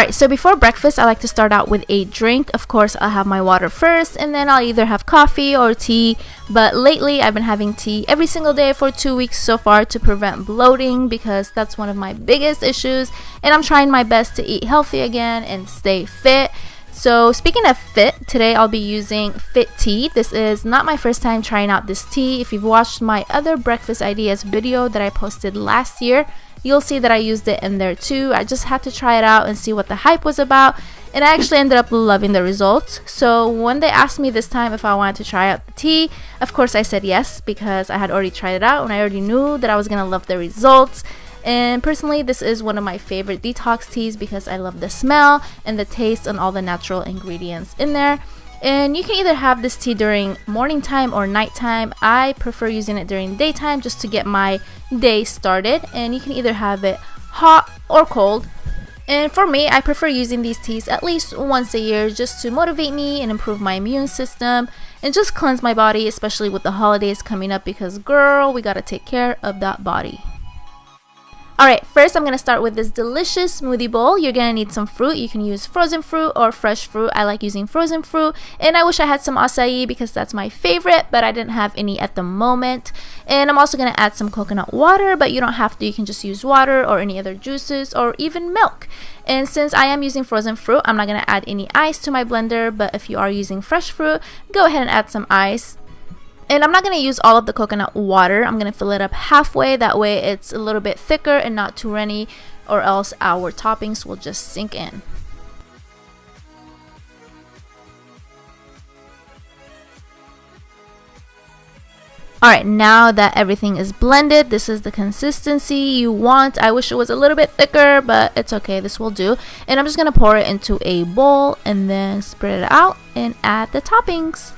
Alright, so before breakfast, I like to start out with a drink. Of course, I'll have my water first, and then I'll either have coffee or tea. But lately, I've been having tea every single day for 2 weeks so far to prevent bloating, because that's one of my biggest issues. And I'm trying my best to eat healthy again and stay fit. So speaking of fit, today I'll be using Fit Tea. This is not my first time trying out this tea. If you've watched my other breakfast ideas video that I posted last year, you'll see that I used it in there too. I just had to try it out and see what the hype was about, and I actually ended up loving the results. So when they asked me this time if I wanted to try out the tea, of course I said yes, because I had already tried it out and I already knew that I was gonna love the results. And personally, this is one of my favorite detox teas because I love the smell and the taste and all the natural ingredients in there. And you can either have this tea during morning time or nighttime. I prefer using it during daytime just to get my day started. And you can either have it hot or cold. And for me, I prefer using these teas at least once a year just to motivate me and improve my immune system and just cleanse my body, especially with the holidays coming up, because girl, we gotta take care of that body. Alright, first I'm going to start with this delicious smoothie bowl. You're going to need some fruit. You can use frozen fruit or fresh fruit. I like using frozen fruit, and I wish I had some acai because that's my favorite, but I didn't have any at the moment. And I'm also going to add some coconut water, but you don't have to. You can just use water or any other juices or even milk. And since I am using frozen fruit, I'm not going to add any ice to my blender, but if you are using fresh fruit, go ahead and add some ice. And I'm not going to use all of the coconut water. I'm going to fill it up halfway. That way it's a little bit thicker and not too runny, or else our toppings will just sink in. Alright, now that everything is blended, this is the consistency you want. I wish it was a little bit thicker, but it's okay. This will do. And I'm just going to pour it into a bowl and then spread it out and add the toppings.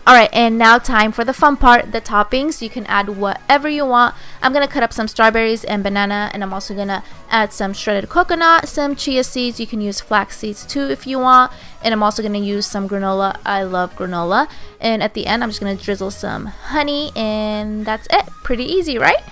Alright, and now time for the fun part, the toppings. You can add whatever you want. I'm going to cut up some strawberries and banana, and I'm also going to add some shredded coconut, some chia seeds. You can use flax seeds too if you want. And I'm also going to use some granola. I love granola. And at the end, I'm just going to drizzle some honey, and that's it. Pretty easy, right?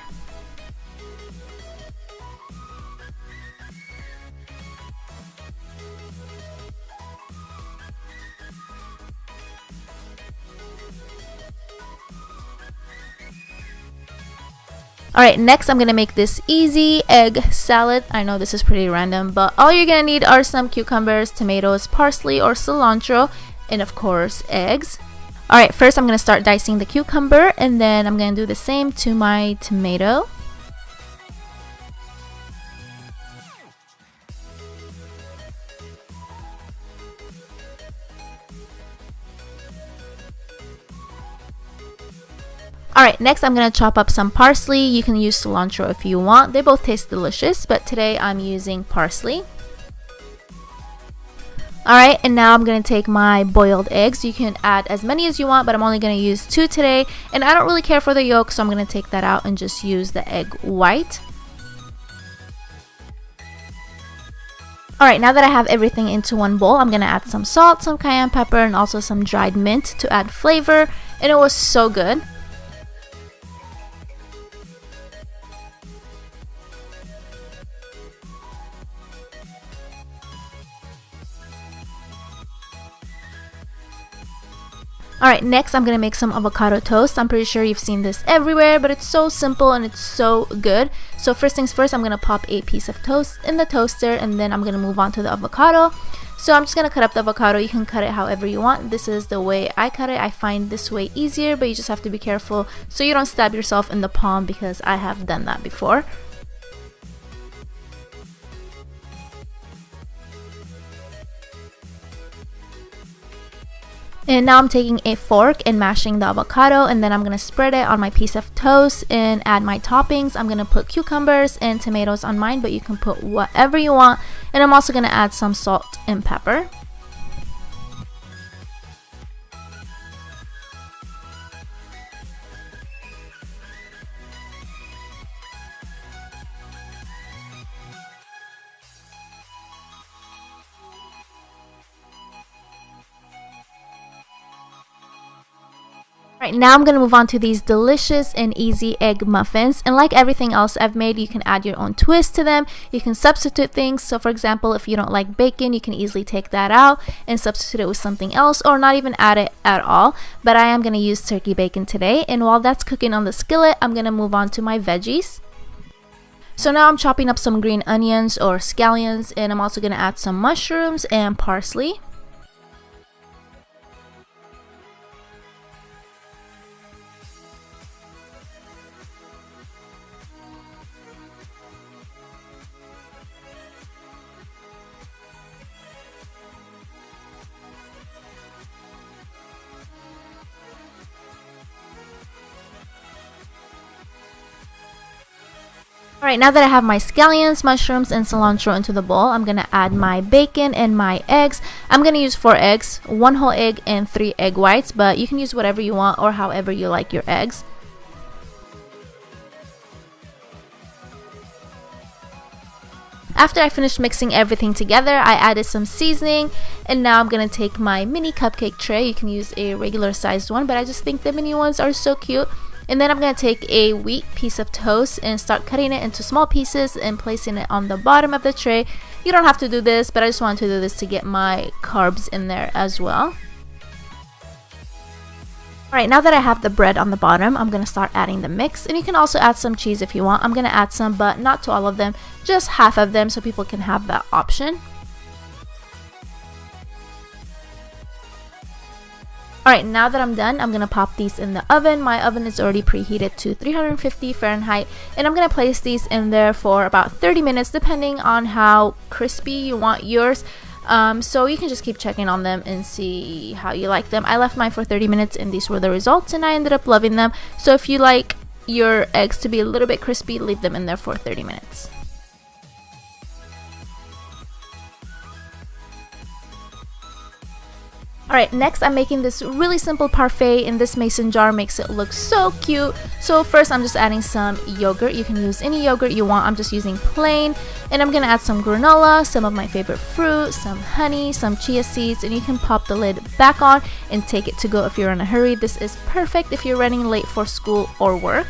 Alright, next I'm going to make this easy egg salad. I know this is pretty random, but all you're going to need are some cucumbers, tomatoes, parsley or cilantro, and of course eggs. Alright, first I'm going to start dicing the cucumber, and then I'm going to do the same to my tomato. Alright, next I'm going to chop up some parsley. You can use cilantro if you want. They both taste delicious, but today I'm using parsley. Alright, and now I'm going to take my boiled eggs. You can add as many as you want, but I'm only going to use 2 today. And I don't really care for the yolk, so I'm going to take that out and just use the egg white. Alright, now that I have everything into one bowl, I'm going to add some salt, some cayenne pepper, and also some dried mint to add flavor. And it was so good. Alright, next I'm going to make some avocado toast. I'm pretty sure you've seen this everywhere, but it's so simple and it's so good. So first things first, I'm going to pop a piece of toast in the toaster, and then I'm going to move on to the avocado. So I'm just going to cut up the avocado. You can cut it however you want. This is the way I cut it. I find this way easier, but you just have to be careful so you don't stab yourself in the palm, because I have done that before. And now I'm taking a fork and mashing the avocado, and then I'm going to spread it on my piece of toast and add my toppings. I'm going to put cucumbers and tomatoes on mine, but you can put whatever you want. And I'm also going to add some salt and pepper. Alright, now I'm going to move on to these delicious and easy egg muffins. And like everything else I've made, you can add your own twist to them. You can substitute things. So for example, if you don't like bacon, you can easily take that out and substitute it with something else, or not even add it at all. But I am going to use turkey bacon today. And while that's cooking on the skillet, I'm going to move on to my veggies. So now I'm chopping up some green onions or scallions, and I'm also going to add some mushrooms and parsley. Alright, now that I have my scallions, mushrooms, and cilantro into the bowl, I'm going to add my bacon and my eggs. I'm going to use 4 eggs, 1 whole egg, and 3 egg whites, but you can use whatever you want or however you like your eggs. After I finished mixing everything together, I added some seasoning, and now I'm going to take my mini cupcake tray. You can use a regular sized one, but I just think the mini ones are so cute. And then I'm going to take a wheat piece of toast and start cutting it into small pieces and placing it on the bottom of the tray. You don't have to do this, but I just wanted to do this to get my carbs in there as well. Alright, now that I have the bread on the bottom, I'm going to start adding the mix. And you can also add some cheese if you want. I'm going to add some, but not to all of them, just half of them so people can have that option. Alright, now that I'm done, I'm going to pop these in the oven. My oven is already preheated to 350 Fahrenheit, and I'm going to place these in there for about 30 minutes depending on how crispy you want yours. So you can just keep checking on them and see how you like them. I left mine for 30 minutes and these were the results, and I ended up loving them. So if you like your eggs to be a little bit crispy, leave them in there for 30 minutes. Alright, next I'm making this really simple parfait in this mason jar. Makes it look so cute. So first I'm just adding some yogurt. You can use any yogurt you want. I'm just using plain. And I'm going to add some granola, some of my favorite fruit, some honey, some chia seeds, and you can pop the lid back on and take it to go if you're in a hurry. This is perfect if you're running late for school or work.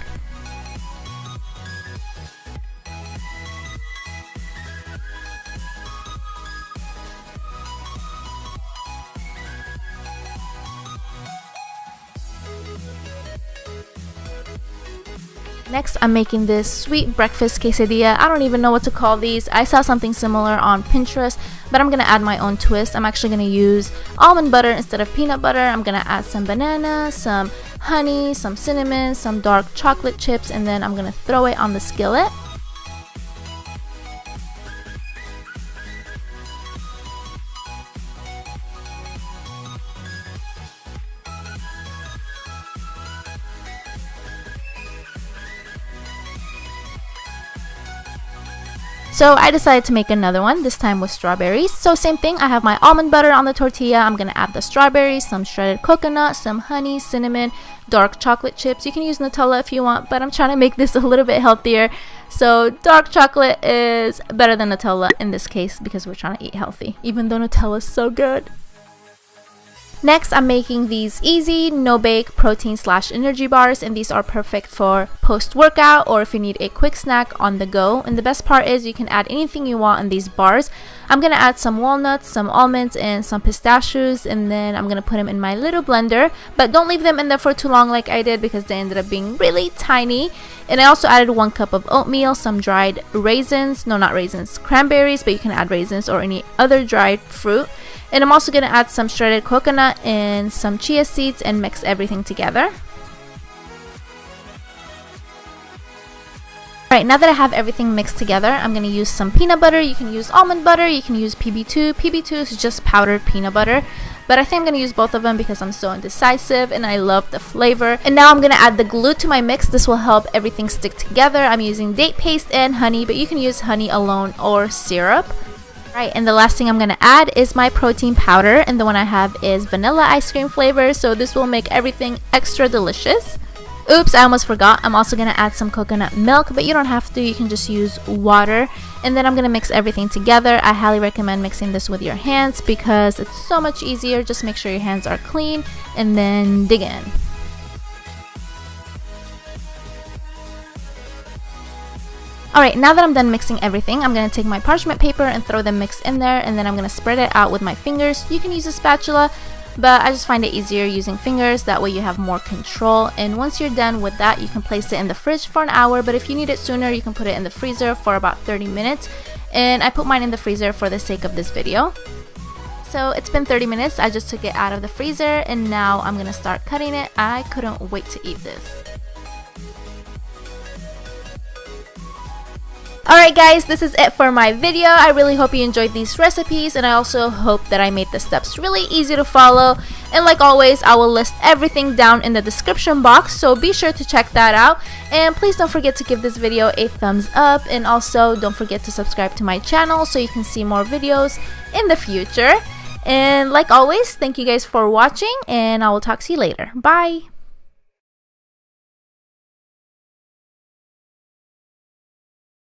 Next, I'm making this sweet breakfast quesadilla. I don't even know what to call these. I saw something similar on Pinterest, but I'm going to add my own twist. I'm actually going to use almond butter instead of peanut butter. I'm going to add some banana, some honey, some cinnamon, some dark chocolate chips, and then I'm going to throw it on the skillet. So I decided to make another one, this time with strawberries. So same thing, I have my almond butter on the tortilla. I'm going to add the strawberries, some shredded coconut, some honey, cinnamon, dark chocolate chips. You can use Nutella if you want, but I'm trying to make this a little bit healthier. So dark chocolate is better than Nutella in this case because we're trying to eat healthy, even though Nutella is so good. Next, I'm making these easy, no-bake protein/energy bars, and these are perfect for post-workout or if you need a quick snack on the go. And the best part is you can add anything you want in these bars. I'm going to add some walnuts, some almonds, and some pistachios, and then I'm going to put them in my little blender. But don't leave them in there for too long like I did because they ended up being really tiny. And I also added 1 cup of oatmeal, some dried raisins, no, not raisins, cranberries, but you can add raisins or any other dried fruit. And I'm also going to add some shredded coconut and some chia seeds and mix everything together. Alright, now that I have everything mixed together, I'm going to use some peanut butter. You can use almond butter, you can use PB2. PB2 is just powdered peanut butter. But I think I'm going to use both of them because I'm so indecisive and I love the flavor. And now I'm going to add the glue to my mix. This will help everything stick together. I'm using date paste and honey, but you can use honey alone or syrup. Right, and the last thing I'm going to add is my protein powder, and the one I have is vanilla ice cream flavor, so this will make everything extra delicious. Oops, I almost forgot. I'm also going to add some coconut milk, but you don't have to. You can just use water. And then I'm going to mix everything together. I highly recommend mixing this with your hands because it's so much easier. Just make sure your hands are clean and then dig in. Alright, now that I'm done mixing everything, I'm going to take my parchment paper and throw the mix in there, and then I'm going to spread it out with my fingers. You can use a spatula, but I just find it easier using fingers. That way you have more control. And once you're done with that, you can place it in the fridge for an hour, but if you need it sooner, you can put it in the freezer for about 30 minutes. And I put mine in the freezer for the sake of this video. So it's been 30 minutes. I just took it out of the freezer, and now I'm going to start cutting it. I couldn't wait to eat this. Alright guys, this is it for my video. I really hope you enjoyed these recipes, and I also hope that I made the steps really easy to follow. And like always, I will list everything down in the description box, so be sure to check that out. And please don't forget to give this video a thumbs up, and also don't forget to subscribe to my channel so you can see more videos in the future. And like always, thank you guys for watching, and I will talk to you later. Bye!